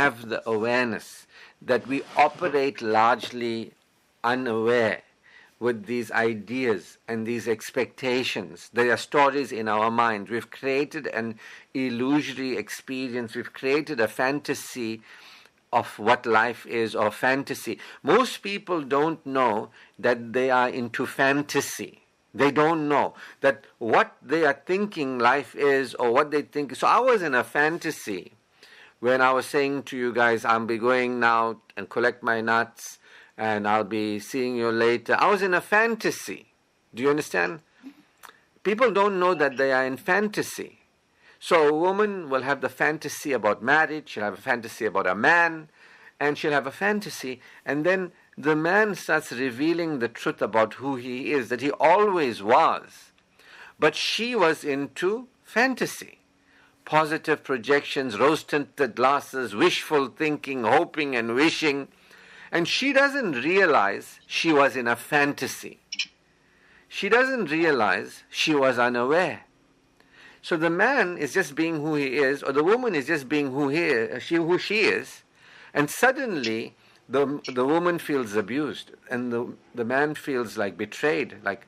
have the awareness that we operate largely unaware with these ideas and these expectations. There are stories in our mind. We've created an illusory experience. We've created a fantasy of what life is, or fantasy. Most people don't know that they are into fantasy. They don't know that what they are thinking life is, or what they think. So I was in a fantasy when I was saying to you guys, I'll be going now and collect my nuts and I'll be seeing you later. I was in a fantasy. Do you understand? People don't know that they are in fantasy. So a woman will have the fantasy about marriage, she'll have a fantasy about a man, and she'll have a fantasy, and then the man starts revealing the truth about who he is, that he always was. But she was into fantasy. Positive projections, rose-tinted glasses, wishful thinking, hoping and wishing. And she doesn't realize she was in a fantasy. She doesn't realize she was unaware. So the man is just being who he is, or the woman is just being who she is, and suddenly the woman feels abused, and the man feels like betrayed. Like,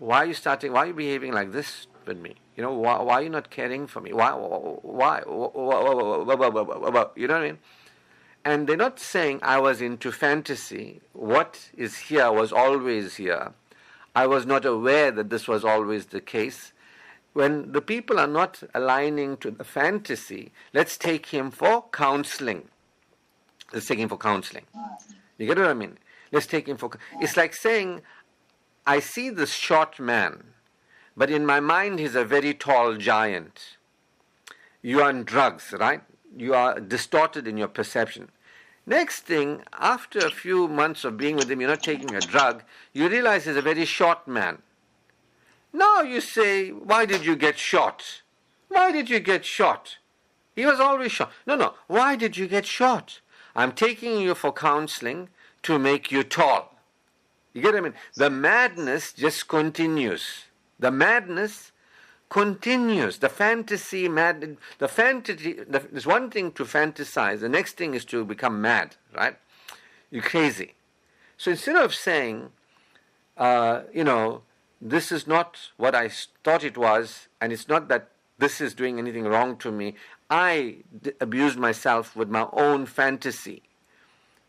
why are you behaving like this with me? You know, why are you not caring for me? Why? You know what I mean? And they're not saying I was into fantasy. What is here was always here. I was not aware that this was always the case. When the people are not aligning to the fantasy, let's take him for counseling. Let's take him for counseling. You get what I mean? Let's take him for... It's like saying, I see this short man, but in my mind he's a very tall giant. You are on drugs, right? You are distorted in your perception. Next thing, after a few months of being with him, you're not taking a drug, you realize he's a very short man. Now you say, why did you get shot? Why did you get shot? He was always short. No. Why did you get shot? I'm taking you for counseling to make you tall. You get what I mean? The madness just continues. The madness continues. The fantasy, there's one thing to fantasize. The next thing is to become mad, right? You're crazy. So instead of saying, this is not what I thought it was, and it's not that this is doing anything wrong to me. I abused myself with my own fantasy.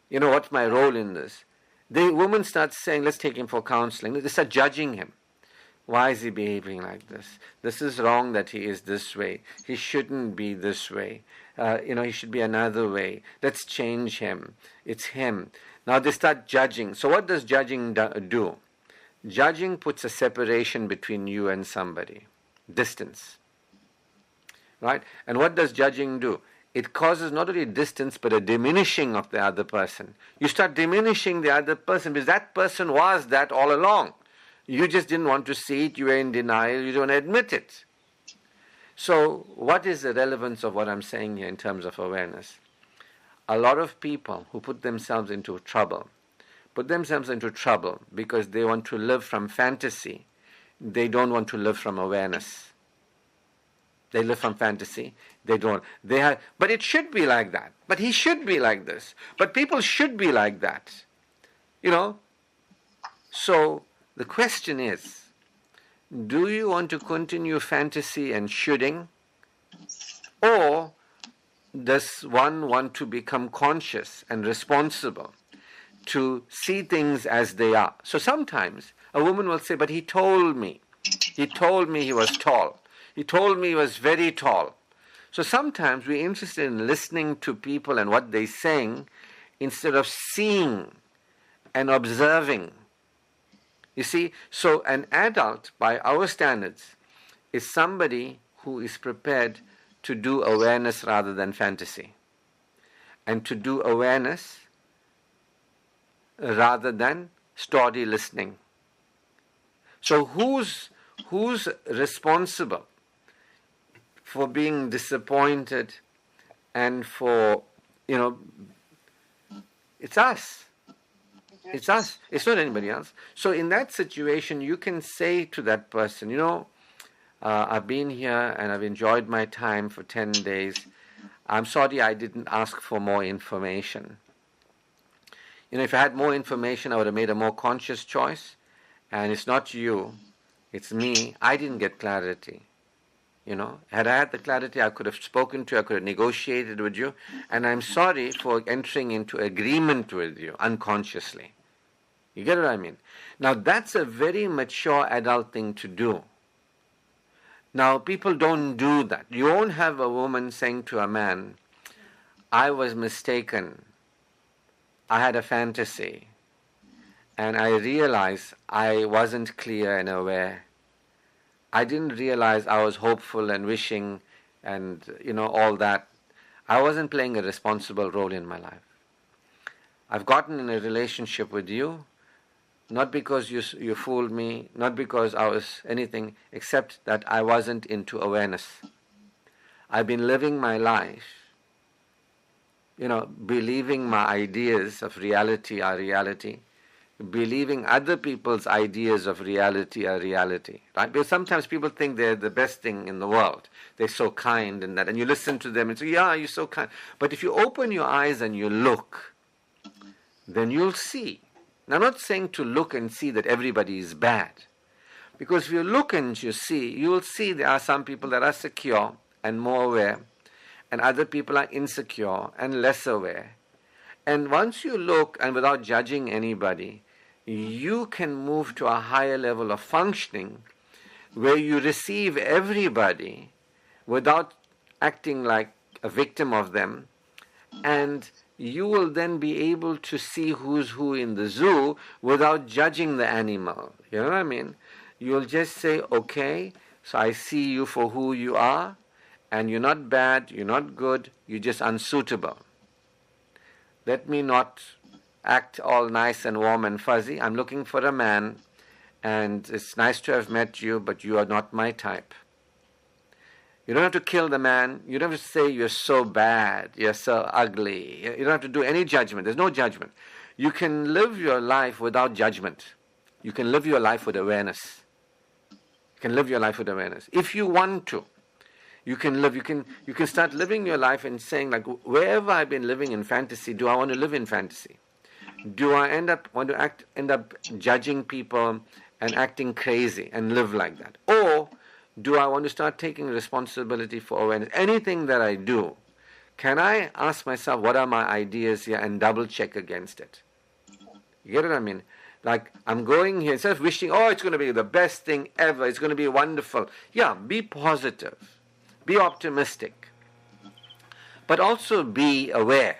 You know, what's my role in this? The woman starts saying, let's take him for counseling. They start judging him. Why is he behaving like this? This is wrong that he is this way. He shouldn't be this way. He should be another way. Let's change him. It's him. Now they start judging. So what does judging do? Judging puts a separation between you and somebody. Distance. Right? And what does judging do? It causes not only distance, but a diminishing of the other person. You start diminishing the other person because that person was that all along. You just didn't want to see it. You were in denial. You don't admit it. So what is the relevance of what I'm saying here in terms of awareness? A lot of people who put themselves into trouble because they want to live from fantasy. They don't want to live from awareness. They live from fantasy. They don't. But it should be like that. But he should be like this. But people should be like that. So the question is, do you want to continue fantasy and shoulding? Or does one want to become conscious and responsible to see things as they are? So sometimes a woman will say, but he told me he was tall. He told me he was very tall. So sometimes we're interested in listening to people and what they're saying instead of seeing and observing. You see, so an adult, by our standards, is somebody who is prepared to do awareness rather than fantasy. And to do awareness rather than story listening. So who's responsible for being disappointed and for, it's us. It's us. It's not anybody else. So in that situation, you can say to that person, I've been here and I've enjoyed my time for 10 days. I'm sorry I didn't ask for more information. If I had more information, I would have made a more conscious choice. And it's not you, it's me. I didn't get clarity. Had I had the clarity, I could have spoken to you, I could have negotiated with you. And I'm sorry for entering into agreement with you unconsciously. You get what I mean? Now, that's a very mature adult thing to do. Now, people don't do that. You won't have a woman saying to a man, I was mistaken. I had a fantasy. And I realized I wasn't clear and aware. I didn't realize I was hopeful and wishing and, all that. I wasn't playing a responsible role in my life. I've gotten in a relationship with you, not because you fooled me, not because I was anything, except that I wasn't into awareness. I've been living my life, believing my ideas of reality are reality, believing other people's ideas of reality are reality, right? Because sometimes people think they're the best thing in the world. They're so kind and that, and you listen to them and say, yeah, you're so kind. But if you open your eyes and you look, then you'll see. Now, I'm not saying to look and see that everybody is bad. Because if you look and you see, you will see there are some people that are secure and more aware, and other people are insecure and less aware. And once you look, and without judging anybody, you can move to a higher level of functioning where you receive everybody without acting like a victim of them, and you will then be able to see who's who in the zoo without judging the animal. You know what I mean? You'll just say, okay, so I see you for who you are, and you're not bad, you're not good, you're just unsuitable. Let me not act all nice and warm and fuzzy. I'm looking for a man, and it's nice to have met you, but you are not my type. You don't have to kill the man. You don't have to say you're so bad, you're so ugly. You don't have to do any judgment. There's no judgment. You can live your life without judgment. You can live your life with awareness. You can live your life with awareness. If you want to, you can start living your life and saying, like, wherever I've been living in fantasy, do I want to live in fantasy? Do I end up judging people and acting crazy and live like that? Or do I want to start taking responsibility for awareness? Anything that I do, can I ask myself, what are my ideas here, and double check against it? You get what I mean? Like, I'm going here, instead of wishing, oh, it's going to be the best thing ever, it's going to be wonderful. Yeah, be positive, be optimistic, but also be aware,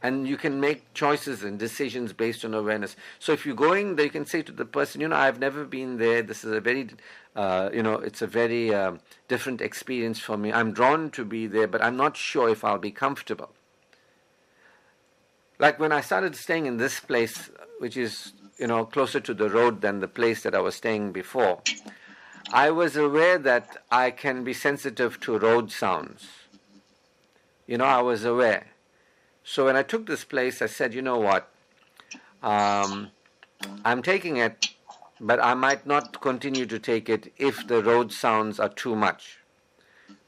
and you can make choices and decisions based on awareness. So if you're going there, you can say to the person, I've never been there, this is a very it's a very different experience for me. I'm drawn to be there, but I'm not sure if I'll be comfortable. Like when I started staying in this place, which is, closer to the road than the place that I was staying before, I was aware that I can be sensitive to road sounds. I was aware. So when I took this place, I said, you know what, I'm taking it, but I might not continue to take it if the road sounds are too much.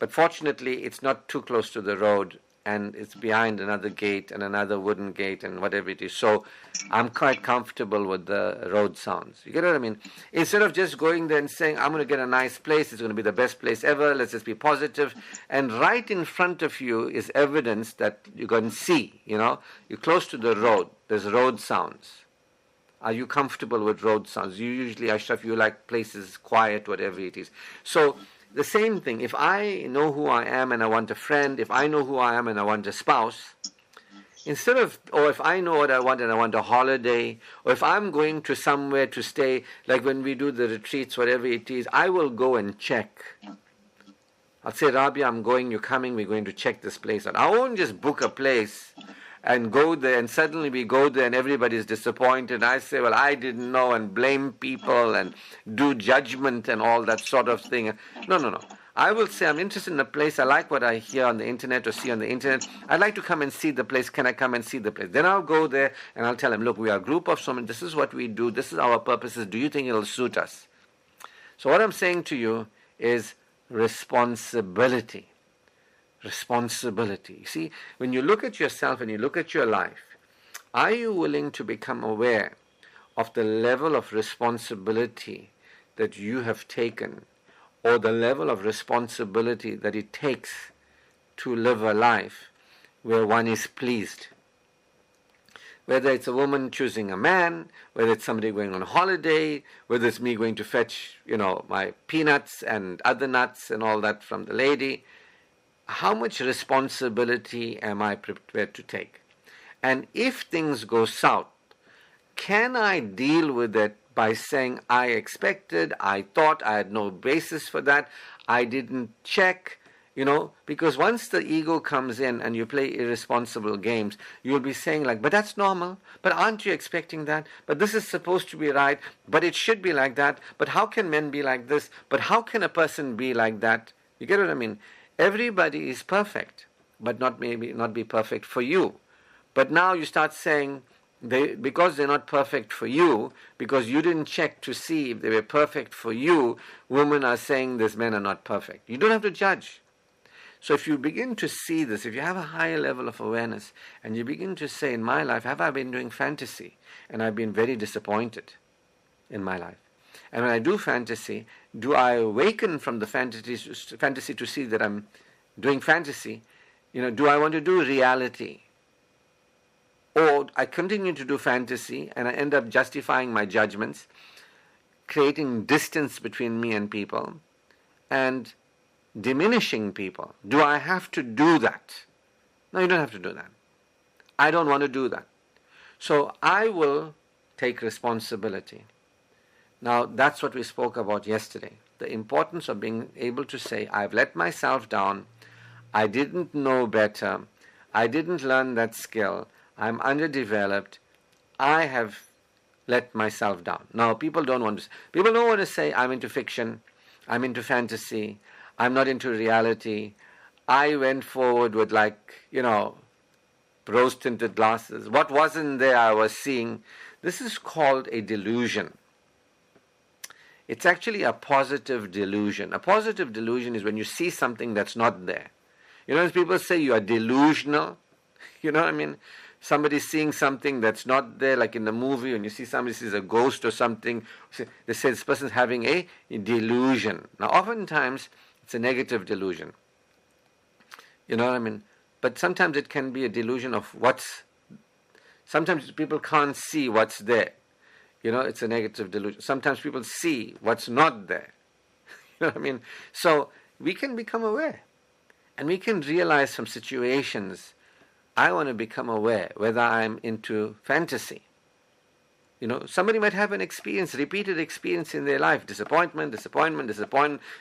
But fortunately, it's not too close to the road, and it's behind another gate and another wooden gate and whatever it is. So I'm quite comfortable with the road sounds. You get what I mean? Instead of just going there and saying, I'm going to get a nice place, it's going to be the best place ever, let's just be positive. And right in front of you is evidence that you can see, you're close to the road, there's road sounds. Are you comfortable with road sounds? You usually, Ashraf, you like places quiet, whatever it is. So the same thing, if I know who I am and I want a friend, if I know who I am and I want a spouse, or if I know what I want and I want a holiday, or if I'm going to somewhere to stay, like when we do the retreats, whatever it is, I will go and check. I'll say, Rabia, I'm going, you're coming, we're going to check this place out. I won't just book a place and go there, and suddenly we go there and everybody's disappointed. I say, well, I didn't know, and blame people and do judgment and all that sort of thing. No. I will say, I'm interested in a place. I like what I hear on the internet or see on the internet. I'd like to come and see the place. Can I come and see the place? Then I'll go there and I'll tell them, look, we are a group of someone. This is what we do. This is our purposes. Do you think it'll suit us? So what I'm saying to you is responsibility. responsibility. See, when you look at yourself and you look at your life, are you willing to become aware of the level of responsibility that you have taken, or the level of responsibility that it takes to live a life where one is pleased? Whether it's a woman choosing a man, whether it's somebody going on a holiday, whether it's me going to fetch, my peanuts and other nuts and all that from the lady, how much responsibility am I prepared to take? And if things go south, can I deal with it by saying, I expected, I thought, I had no basis for that, I didn't check, because once the ego comes in and you play irresponsible games, you'll be saying like, but that's normal, but aren't you expecting that? But this is supposed to be right, but it should be like that, but how can men be like this? But how can a person be like that? You get what I mean? Everybody is perfect, but maybe not be perfect for you. But now you start saying, because they're not perfect for you, because you didn't check to see if they were perfect for you, women are saying these men are not perfect. You don't have to judge. So if you begin to see this, if you have a higher level of awareness, and you begin to say, in my life, have I been doing fantasy? And I've been very disappointed in my life. And when I do fantasy, do I awaken from the fantasy to see that I'm doing fantasy? Do I want to do reality? Or I continue to do fantasy and I end up justifying my judgments, creating distance between me and people, and diminishing people. Do I have to do that? No, you don't have to do that. I don't want to do that. So I will take responsibility. Now, that's what we spoke about yesterday. The importance of being able to say, I've let myself down. I didn't know better. I didn't learn that skill. I'm underdeveloped. I have let myself down. Now, people don't want to say, I'm into fiction. I'm into fantasy. I'm not into reality. I went forward with rose-tinted glasses. What wasn't there I was seeing. This is called a delusion. It's actually a positive delusion. A positive delusion is when you see something that's not there. As people say you are delusional, you know what I mean? Somebody's seeing something that's not there, like in the movie, when you see somebody sees a ghost or something, they say this person's having a delusion. Now, oftentimes, it's a negative delusion. You know what I mean? But sometimes it can be a delusion of sometimes people can't see what's there. It's a negative delusion. Sometimes people see what's not there. You know what I mean? So we can become aware. And we can realize from situations, I want to become aware whether I'm into fantasy. Somebody might have an experience, repeated experience in their life, disappointment,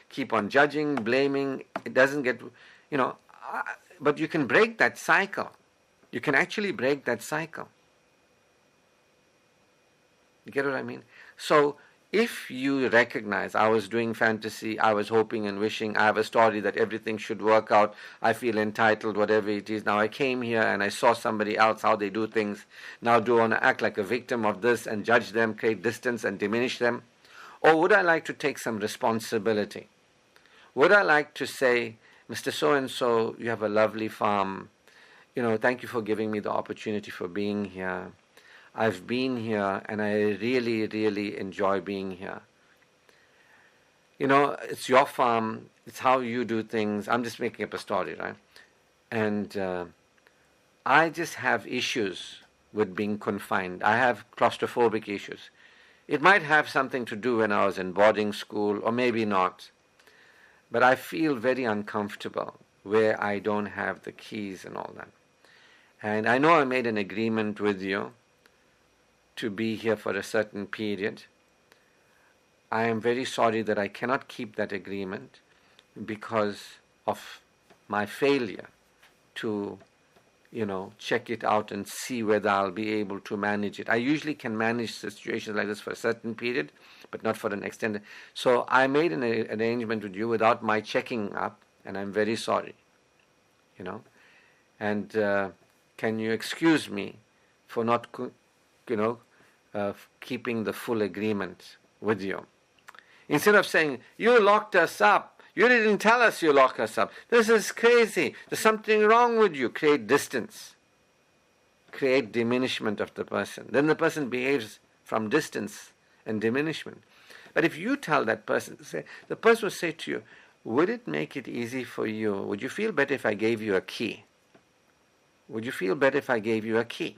keep on judging, blaming, it doesn't get, but you can break that cycle. You can actually break that cycle. You get what I mean? So, if you recognize, I was doing fantasy, I was hoping and wishing, I have a story that everything should work out, I feel entitled, whatever it is. Now I came here and I saw somebody else, how they do things. Now do I want to act like a victim of this and judge them, create distance and diminish them? Or would I like to take some responsibility? Would I like to say, Mr. So-and-so, you have a lovely farm. Thank you for giving me the opportunity for being here. I've been here and I really, really enjoy being here. It's your farm, it's how you do things. I'm just making up a story, right? And I just have issues with being confined. I have claustrophobic issues. It might have something to do when I was in boarding school, or maybe not. But I feel very uncomfortable where I don't have the keys and all that. And I know I made an agreement with you to be here for a certain period. I am very sorry that I cannot keep that agreement because of my failure to, check it out and see whether I'll be able to manage it. I usually can manage situations like this for a certain period, but not for an extended. So I made an arrangement with you without my checking up, and I'm very sorry, And can you excuse me for not keeping the full agreement with you? Instead of saying, you locked us up, You didn't tell us you lock us up. This is crazy. There's something wrong with you. Create distance. Create diminishment of the person. Then the person behaves from distance and diminishment. But if you tell that person, the person will say to you, would it make it easy for you? Would you feel better if I gave you a key? Would you feel better if I gave you a key?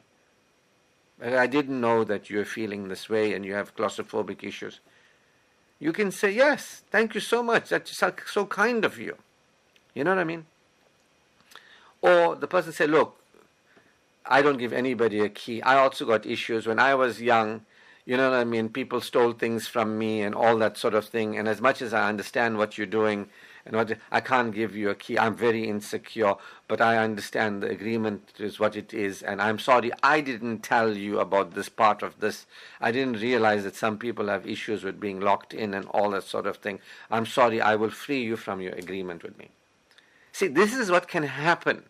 I didn't know that you're feeling this way and you have claustrophobic issues. You can say, yes, thank you so much. That's so kind of you. You know what I mean? Or the person say, look, I don't give anybody a key. I also got issues. When I was young, you know what I mean, people stole things from me and all that sort of thing. And as much as I understand what you're doing, and I can't give you a key. I'm very insecure, but I understand the agreement is what it is. And I'm sorry, I didn't tell you about this part of this. I didn't realize that some people have issues with being locked in and all that sort of thing. I'm sorry, I will free you from your agreement with me. See, this is what can happen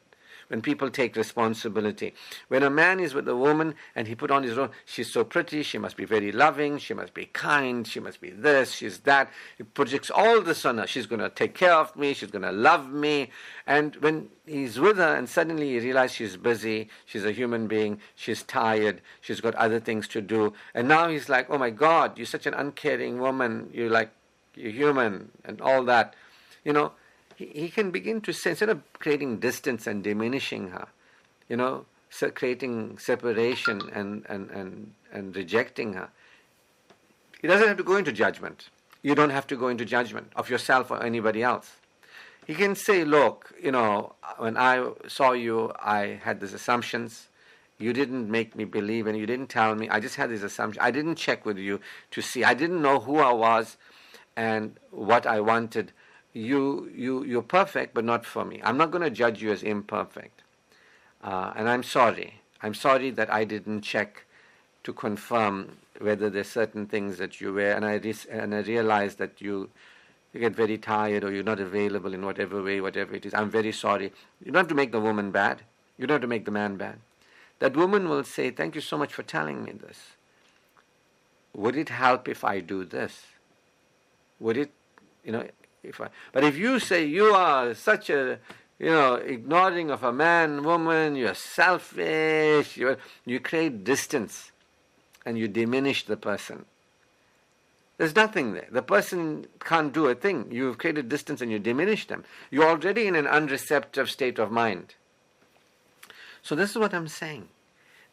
when people take responsibility. When a man is with a woman and he put on his own, she's so pretty, she must be very loving, she must be kind, she must be this, she's that. He projects all this on her. She's going to take care of me, she's going to love me. And when he's with her and suddenly he realizes she's busy, she's a human being, she's tired, she's got other things to do. And now he's like, oh my God, you're such an uncaring woman, you're human and all that. You know, he can begin to say, instead of creating distance and diminishing her, you know, creating separation and rejecting her, he doesn't have to go into judgment. You don't have to go into judgment of yourself or anybody else. He can say, look, you know, when I saw you, I had these assumptions. You didn't make me believe and you didn't tell me. I just had these assumptions. I didn't check with you to see. I didn't know who I was and what I wanted. You're perfect, but not for me. I'm not going to judge you as imperfect. And I'm sorry. I'm sorry that I didn't check to confirm whether there's certain things that you wear. And I realize that you get very tired or you're not available in whatever way, whatever it is. I'm very sorry. You don't have to make the woman bad. You don't have to make the man bad. That woman will say, thank you so much for telling me this. Would it help if I do this? Would it, you know, but if you say you are such a, you know, ignoring of a man, woman, you're selfish, you create distance and you diminish the person. There's nothing there. The person can't do a thing. You've created distance and you diminish them. You're already in an unreceptive state of mind. So this is what I'm saying,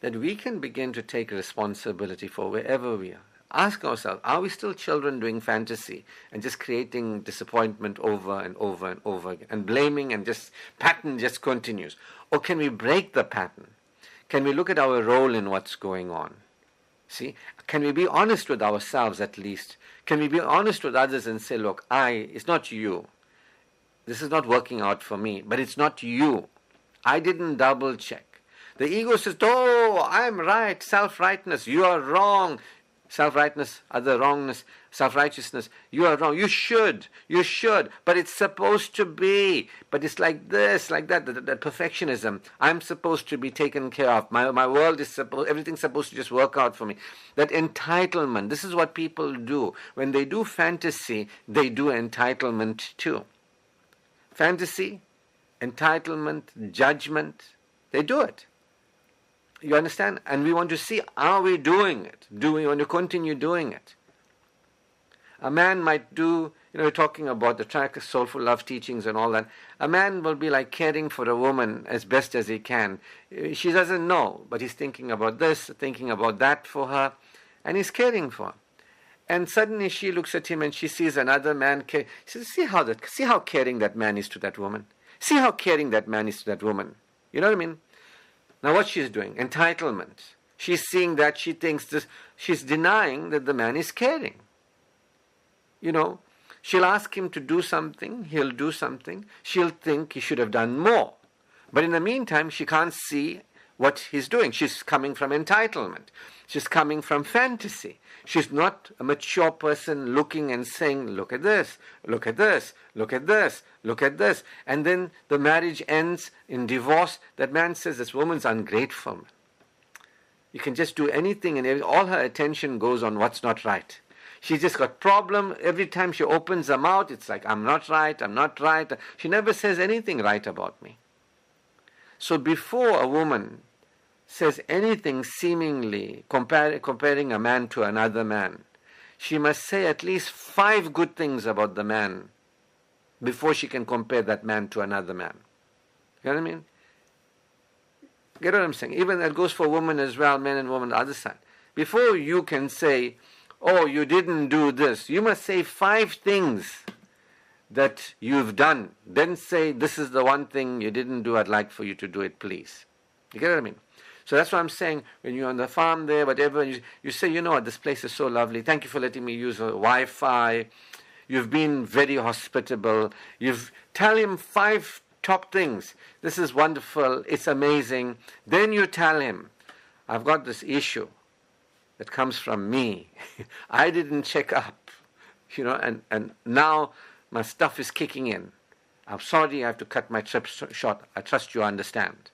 that we can begin to take responsibility for wherever we are. Ask ourselves, are we still children doing fantasy and just creating disappointment over and over and over again and blaming and just pattern just continues? Or can we break the pattern? Can we look at our role in what's going on? See, can we be honest with ourselves at least? Can we be honest with others and say, look, it's not you. This is not working out for me, but it's not you. I didn't double check. The ego says, oh, I'm right, self-rightness, you are wrong. Self-rightness, other wrongness, self-righteousness. You are wrong. You should, but it's supposed to be. But it's like this, like that, that perfectionism. I'm supposed to be taken care of. My world is everything's supposed to just work out for me. That entitlement, this is what people do. When they do fantasy, they do entitlement too. Fantasy, entitlement, judgment, they do it. You understand? And we want to see, are we doing it? Do we want to continue doing it? A man might do, we're talking about the track of soulful love teachings and all that. A man will be like caring for a woman as best as he can. She doesn't know, but he's thinking about this, thinking about that for her, and he's caring for her. And suddenly she looks at him and she sees another man. She says, see how caring that man is to that woman. See how caring that man is to that woman. You know what I mean? Now what she's doing? Entitlement. She's seeing that, she thinks this, she's denying that the man is caring. She'll ask him to do something, he'll do something, she'll think he should have done more. But in the meantime, she can't see what he's doing. She's coming from entitlement. She's coming from fantasy. She's not a mature person looking and saying, look at this, look at this, look at this, look at this. And then the marriage ends in divorce. That man says, this woman's ungrateful. You can just do anything and all her attention goes on what's not right. She just got problem. Every time she opens her mouth, it's like, I'm not right, I'm not right. She never says anything right about me. So before a woman says anything seemingly comparing a man to another man, she must say at least 5 good things about the man before she can compare that man to another man. You know what I mean? Get what I'm saying? Even that goes for women as well, men and women on the other side. Before you can say, oh, you didn't do this, you must say 5 things that you've done. Then say, this is the one thing you didn't do, I'd like for you to do it, please. You get what I mean? So that's what I'm saying. When you're on the farm there, whatever, you say, you know what, this place is so lovely. Thank you for letting me use Wi-Fi. You've been very hospitable. Tell him 5 top things. This is wonderful. It's amazing. Then you tell him, I've got this issue that comes from me. I didn't check up, and now my stuff is kicking in. I'm sorry I have to cut my trip short. I trust you understand.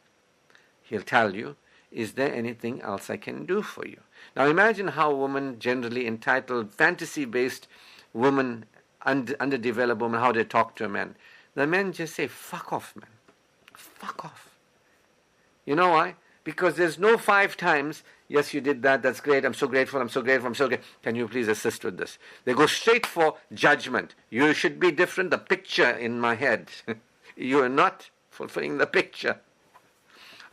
He'll tell you, is there anything else I can do for you? Now imagine how women, generally entitled, fantasy-based women, underdeveloped women, how they talk to a man. The men just say, fuck off, man. Fuck off. You know why? Because there's no 5 times, yes, you did that, that's great, I'm so grateful, I'm so grateful, I'm so grateful. Can you please assist with this? They go straight for judgment. You should be different, the picture in my head. You are not fulfilling the picture.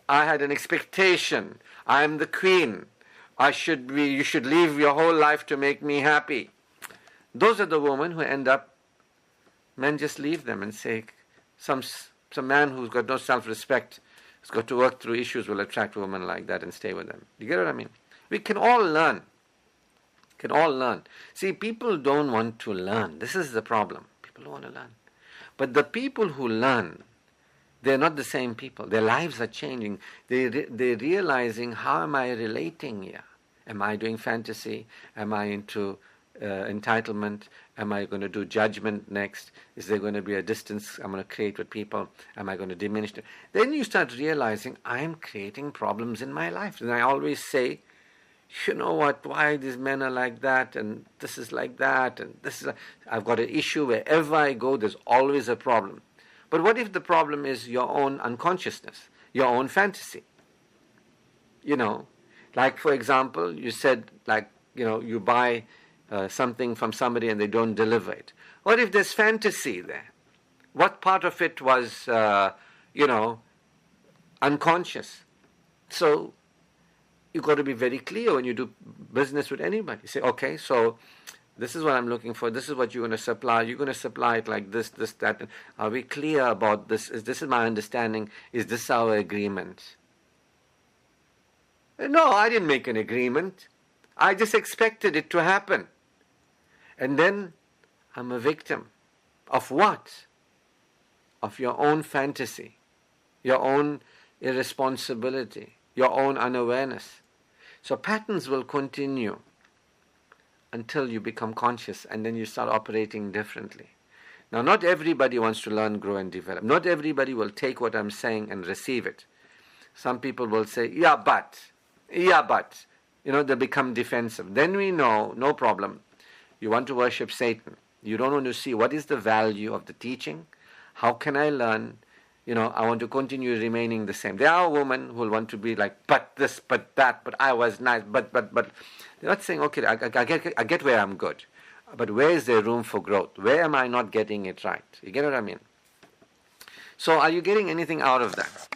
I had an expectation. I am the queen. You should leave your whole life to make me happy. Those are the women who end up, men just leave them and say, some man who's got no self-respect has got to work through issues will attract women like that and stay with them. You get what I mean? We can all learn. See, people don't want to learn. This is the problem. People don't want to learn. But the people who learn, they're not the same people. Their lives are changing. They're realizing, how am I relating here? Am I doing fantasy? Am I into entitlement? Am I going to do judgment next? Is there going to be a distance I'm going to create with people? Am I going to diminish them? Then you start realizing, I'm creating problems in my life. And I always say, you know what, why these men are like that, and this is like that, and I've got an issue. Wherever I go, there's always a problem. But what if the problem is your own unconsciousness, your own fantasy? Like for example, you said, you buy something from somebody and they don't deliver it. What if there's fantasy there? What part of it was, unconscious? So you've got to be very clear when you do business with anybody. You say, okay, so this is what I'm looking for. This is what you're going to supply. You're going to supply it like this, that. Are we clear about this? This is my understanding. Is this our agreement? No, I didn't make an agreement. I just expected it to happen. And then I'm a victim. Of what? Of your own fantasy, your own irresponsibility, your own unawareness. So patterns will continue until you become conscious, and then you start operating differently. Now, not everybody wants to learn, grow, and develop. Not everybody will take what I'm saying and receive it. Some people will say, yeah, but. They become defensive. Then we know, no problem. You want to worship Satan. You don't want to see what is the value of the teaching. How can I learn? I want to continue remaining the same. There are women who will want to be like, but this, but that, but I was nice, but. They're not saying, okay, I get where I'm good. But where is there room for growth? Where am I not getting it right? You get what I mean? So are you getting anything out of that?